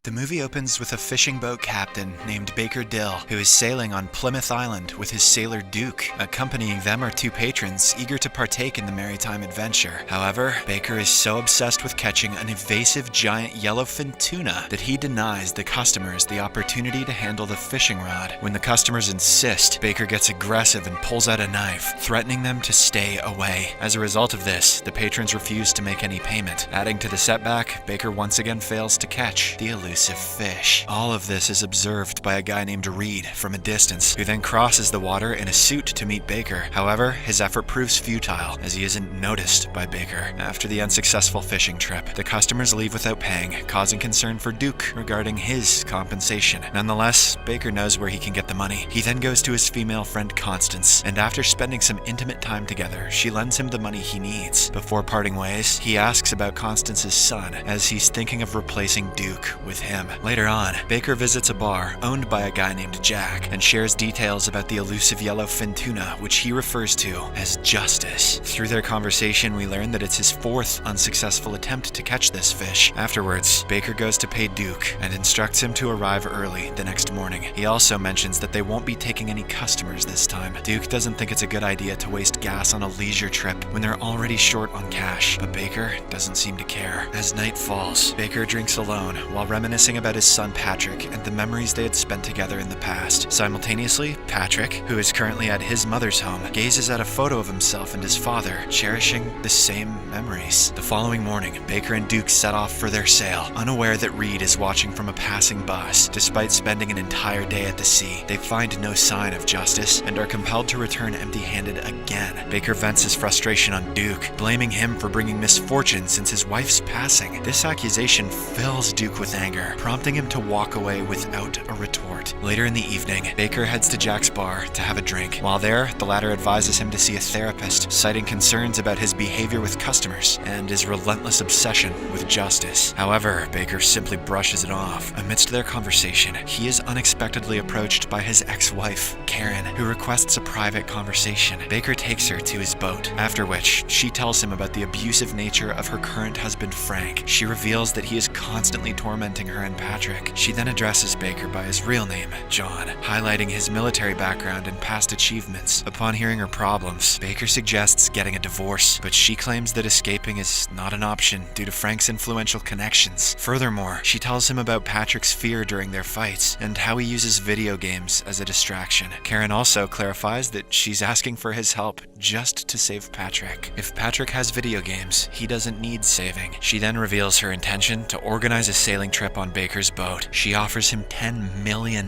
The movie opens with a fishing boat captain named Baker Dill, who is sailing on Plymouth Island with his sailor Duke. Accompanying them are two patrons eager to partake in the maritime adventure. However, Baker is so obsessed with catching an evasive giant yellowfin tuna that he denies the customers the opportunity to handle the fishing rod. When the customers insist, Baker gets aggressive and pulls out a knife, threatening them to stay away. As a result of this, the patrons refuse to make any payment. Adding to the setback, Baker once again fails to catch the elusive fish. All of this is observed by a guy named Reed from a distance, who then crosses the water in a suit to meet Baker. However, his effort proves futile, as he isn't noticed by Baker. After the unsuccessful fishing trip, the customers leave without paying, causing concern for Duke regarding his compensation. Nonetheless, Baker knows where he can get the money. He then goes to his female friend Constance, and after spending some intimate time together, she lends him the money he needs. Before parting ways, he asks about Constance's son, as he's thinking of replacing Duke with him. Later on, Baker visits a bar owned by a guy named Jack and shares details about the elusive yellowfin tuna, which he refers to as Justice. Through their conversation, we learn that it's his fourth unsuccessful attempt to catch this fish. Afterwards, Baker goes to pay Duke and instructs him to arrive early the next morning. He also mentions that they won't be taking any customers this time. Duke doesn't think it's a good idea to waste gas on a leisure trip when they're already short on cash, but Baker doesn't seem to care. As night falls, Baker drinks alone while reminiscing about his son Patrick and the memories they had spent together in the past. Simultaneously, Patrick, who is currently at his mother's home, gazes at a photo of himself and his father, cherishing the same memories. The following morning, Baker and Duke set off for their sail, unaware that Reed is watching from a passing bus. Despite spending an entire day at the sea, they find no sign of Justice and are compelled to return empty-handed again. Baker vents his frustration on Duke, blaming him for bringing misfortune since his wife's passing. This accusation fills Duke with anger, prompting him to walk away without a retort. Later in the evening, Baker heads to Jack's bar to have a drink. While there, the latter advises him to see a therapist, citing concerns about his behavior with customers and his relentless obsession with justice. However, Baker simply brushes it off. Amidst their conversation, he is unexpectedly approached by his ex-wife, Karen, who requests a private conversation. Baker takes her to his boat, after which she tells him about the abusive nature of her current husband, Frank. She reveals that he is constantly tormenting her and Patrick. She then addresses Baker by his real name, John, highlighting his military background and past achievements. Upon hearing her problems, Baker suggests getting a divorce, but she claims that escaping is not an option due to Frank's influential connections. Furthermore, she tells him about Patrick's fear during their fights and how he uses video games as a distraction. Karen also clarifies that she's asking for his help just to save Patrick. If Patrick has video games, he doesn't need saving. She then reveals her intention to organize a sailing trip on Baker's boat. She offers him $10 million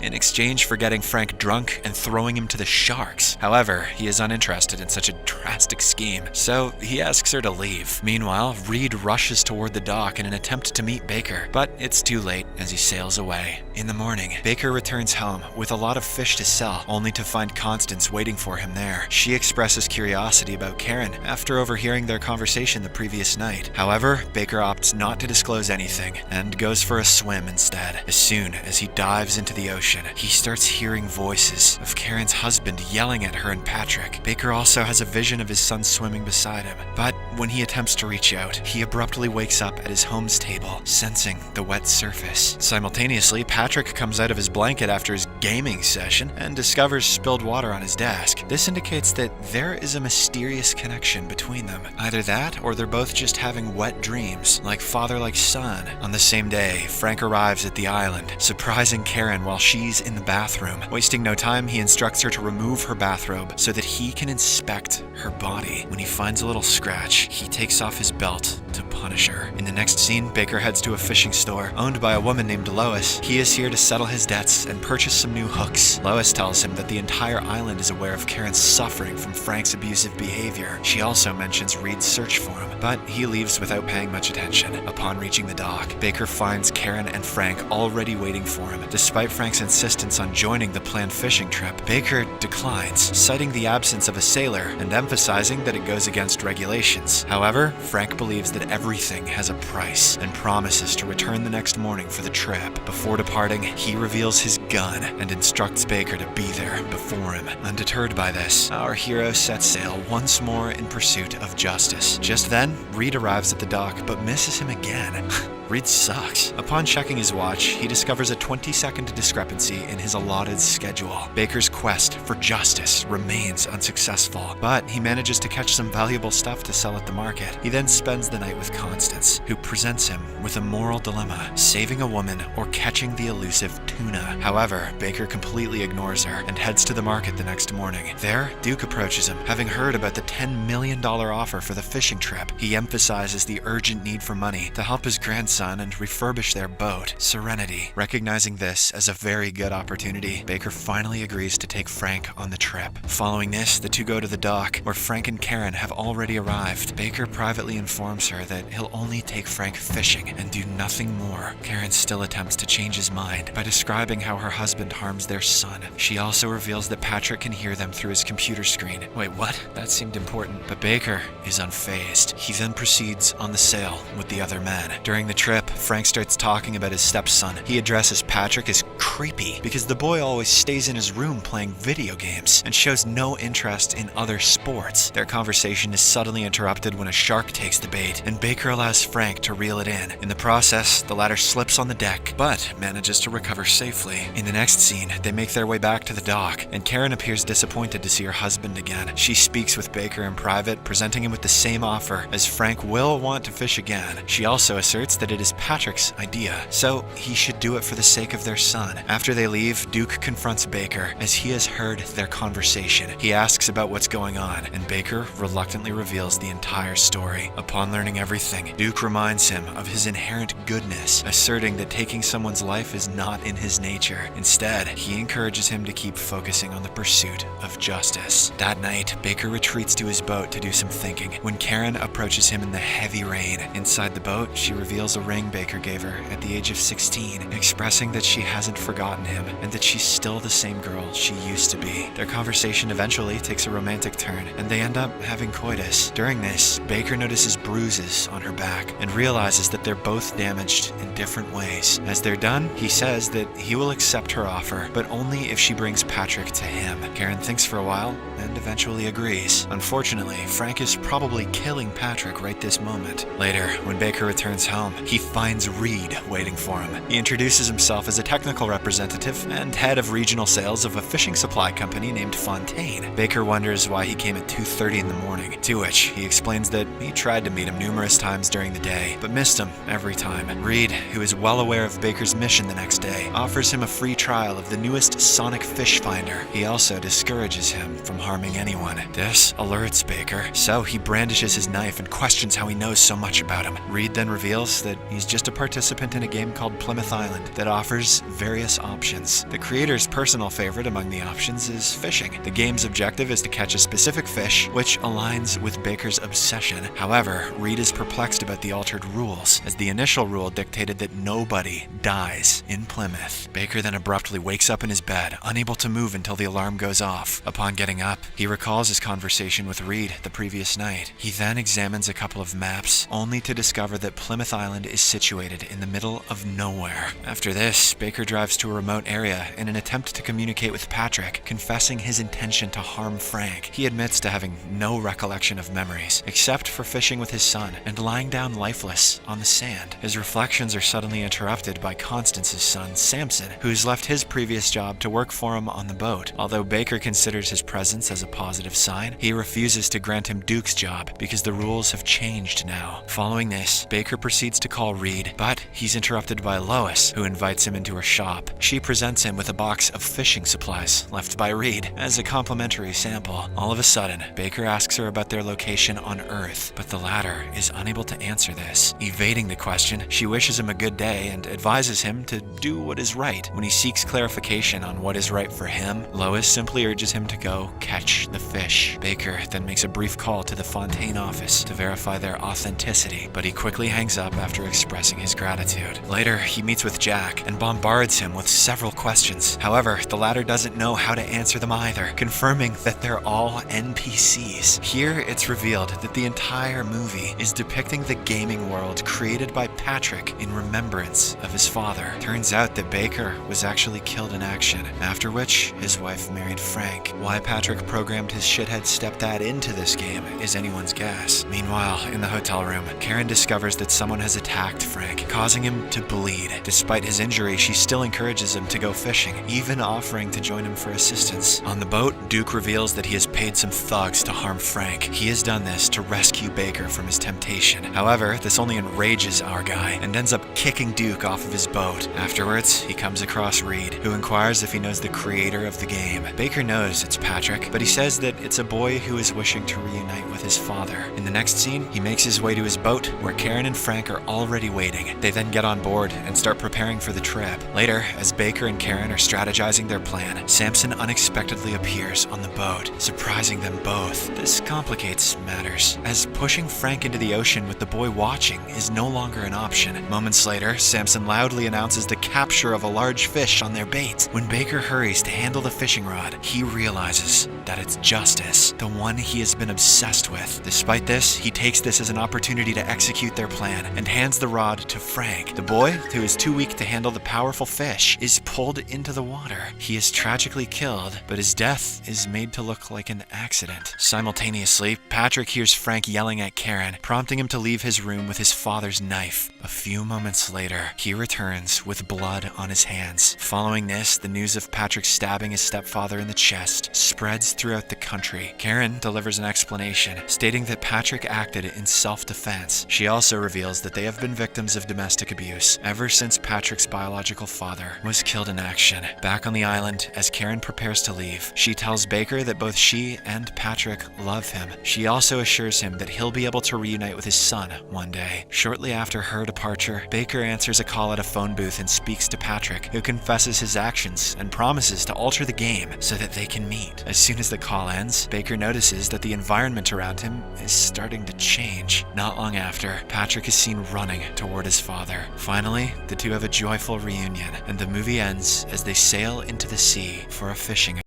in exchange for getting Frank drunk and throwing him to the sharks. However, he is uninterested in such a drastic scheme, so he asks her to leave. Meanwhile, Reed rushes toward the dock in an attempt to meet Baker, but it's too late as he sails away. In the morning, Baker returns home with a lot of fish to sell, only to find Constance waiting for him there. She expresses curiosity about Karen after overhearing their conversation the previous night. However, Baker opts not to disclose anything and goes for a swim instead. As soon as he dives into the ocean, he starts hearing voices of Karen's husband yelling at her and Patrick. Baker also has a vision of his son swimming beside him, but when he attempts to reach out, he abruptly wakes up at his home's table, sensing the wet surface. Simultaneously, Patrick comes out of his blanket after his gaming session and discovers spilled water on his desk. This indicates that there is a mysterious connection between them. Either that, or they're both just having wet dreams, like father like son. On the same day, Frank arrives at the island, surprising Karen while she's in the bathroom. Wasting no time, he instructs her to remove her bathrobe so that he can inspect her body. When he finds a little scratch, he takes off his belt to punish her. In the next scene, Baker heads to a fishing store owned by a woman named Lois. He is here to settle his debts and purchase some new hooks. Lois tells him that the entire island is aware of Karen's suffering from Frank's abusive behavior. She also mentions Reed's search for him, but he leaves without paying much attention. Upon reaching the dock, Baker finds Karen and Frank already waiting for him. Despite Frank's insistence on joining the planned fishing trip, Baker declines, citing the absence of a sailor and emphasizing that it goes against regulations. However, Frank believes that everything has a price and promises to return the next morning for the trip. Before departing, he reveals his gun and instructs Baker to be there before him. Undeterred by this, our hero sets sail once more in pursuit of justice. Just then, Reed arrives at the dock but misses him again. Reed sucks. Upon checking his watch, he discovers a 20-second discrepancy in his allotted schedule. Baker's quest for justice remains unsuccessful, but he manages to catch some valuable stuff to sell at the market. He then spends the night with Constance, who presents him with a moral dilemma: saving a woman or catching the elusive tuna. However, Baker completely ignores her and heads to the market the next morning. There, Duke approaches him, having heard about the $10 million offer for the fishing trip. He emphasizes the urgent need for money to help his grandson and refurbish their boat, Serenity. Recognizing this as a very good opportunity, Baker finally agrees to take Frank on the trip. Following this, the two go to the dock, where Frank and Karen have already arrived. Baker privately informs her that he'll only take Frank fishing and do nothing more. Karen still attempts to change his mind by describing how her husband harms their son. She also reveals that Patrick can hear them through his computer screen. Wait, what? That seemed important. But Baker is unfazed. He then proceeds on the sail with the other men. During the trip, Frank starts talking about his stepson. He addresses Patrick as creepy because the boy always stays in his room playing video games and shows no interest in other sports. Their conversation is suddenly interrupted when a shark takes the bait, and Baker allows Frank to reel it in. In the process, the latter slips on the deck, but manages to recover safely. In the next scene, they make their way back to the dock, and Karen appears disappointed to see her husband again. She speaks with Baker in private, presenting him with the same offer, as Frank will want to fish again. She also asserts that it is Patrick's idea, so he should do it for the sake of their son. After they leave, Duke confronts Baker as he has heard their conversation. He asks about what's going on, and Baker reluctantly reveals the entire story. Upon learning everything, Duke reminds him of his inherent goodness, asserting that taking someone's life is not in his nature. Instead, he encourages him to keep focusing on the pursuit of justice. That night, Baker retreats to his boat to do some thinking when Karen approaches him in the heavy rain. Inside the boat, she reveals a ring Baker gave her at the age of 16, expressing that she hasn't forgotten him and that she's still the same girl she used to be. Their conversation eventually takes a romantic turn, and they end up having coitus. During this, Baker notices bruises on her back and realizes that they're both damaged in different ways. As they're done, he says that he will accept her offer, but only if she brings Patrick to him. Karen thinks for a while and eventually agrees. Unfortunately, Frank is probably killing Patrick right this moment. Later, when Baker returns home, he finds Reed waiting for him. He introduces himself as a technical representative and head of regional sales of a fishing supply company named Fontaine. Baker wonders why he came at 2:30 in the morning, to which he explains that he tried to meet him numerous times during the day, but missed him every time. Reed, who is well aware of Baker's mission the next day, offers him a free trial of the newest sonic fish finder. He also discourages him from harming anyone. This alerts Baker, so he brandishes his knife and questions how he knows so much about him. Reed then reveals that he's just a participant in a game called Plymouth Island that offers various options. The creator's personal favorite among the options is fishing. The game's objective is to catch a specific fish, which aligns with Baker's obsession. However, Reed is perplexed about the altered rules, as the initial rule dictated that nobody dies in Plymouth. Baker then abruptly wakes up in his bed, unable to move until the alarm goes off. Upon getting up, he recalls his conversation with Reed the previous night. He then examines a couple of maps, only to discover that Plymouth Island is situated in the middle of nowhere. After this, Baker drives to a remote area in an attempt to communicate with Patrick, confessing his intention to harm Frank. He admits to having no recollection of memories, except for fishing with his son and lying down lifeless on the sand. His reflections are suddenly interrupted by Constance's son, Samson, who's left his previous job to work for him on the boat. Although Baker considers his presence as a positive sign, he refuses to grant him Duke's job because the rules have changed now. Following this, Baker proceeds to call Reed, but he's interrupted by Lois, who invites him into her shop. She presents him with a box of fishing supplies left by Reed as a complimentary sample. All of a sudden, Baker asks her about their location on Earth, but the latter is unable to answer this. Evading the question, she wishes him a good day and advises him to do what is right. When he seeks clarification on what is right for him, Lois simply urges him to go catch the fish. Baker then makes a brief call to the Fontaine office to verify their authenticity, but he quickly hangs up after expressing his gratitude. Later, he meets with Jack and bombards him with several questions. However, the latter doesn't know how to answer them either, confirming that they're all NPCs. Here, it's revealed that the entire movie movie is depicting the gaming world created by Patrick in remembrance of his father. Turns out that Baker was actually killed in action, after which his wife married Frank. Why Patrick programmed his shithead stepdad into this game is anyone's guess. Meanwhile, in the hotel room, Karen discovers that someone has attacked Frank, causing him to bleed. Despite his injury, she still encourages him to go fishing, even offering to join him for assistance. On the boat, Duke reveals that he has paid some thugs to harm Frank. He has done this to rescue Baker from his temptation. However, this only enrages our guy and ends up kicking Duke off of his boat. Afterwards, he comes across Reed, who inquires if he knows the creator of the game. Baker knows it's Patrick, but he says that it's a boy who is wishing to reunite with his father. In the next scene, he makes his way to his boat, where Karen and Frank are already waiting. They then get on board and start preparing for the trip. Later, as Baker and Karen are strategizing their plan, Samson unexpectedly appears on the boat, surprising them both. This complicates matters, as pushing Frank into the ocean with the boy watching is no longer an option. Moments later, Samson loudly announces the capture of a large fish on their bait. When Baker hurries to handle the fishing rod, he realizes that it's Justice, the one he has been obsessed with. Despite this, he takes this as an opportunity to execute their plan and hands the rod to Frank. The boy, who is too weak to handle the powerful fish, is pulled into the water. He is tragically killed, but his death is made to look like an accident. Simultaneously, Patrick hears Frank yelling at Karen, prompting him to leave his room with his father's knife. A few moments later, he returns with blood on his hands. Following this, the news of Patrick stabbing his stepfather in the chest spreads throughout the country. Karen delivers an explanation, stating that Patrick acted in self-defense. She also reveals that they have been victims of domestic abuse ever since Patrick's biological father was killed in action. Back on the island, as Karen prepares to leave, she tells Baker that both she and Patrick love him. She also assures him that he'll be able to reunite with his son one day. Shortly after her departure, Baker answers a call at a phone booth and speaks to Patrick, who confesses his actions and promises to alter the game so that they can meet. As soon as the call ends, Baker notices that the environment around him is starting to change. Not long after, Patrick is seen running toward his father. Finally, the two have a joyful reunion, and the movie ends as they sail into the sea for a fishing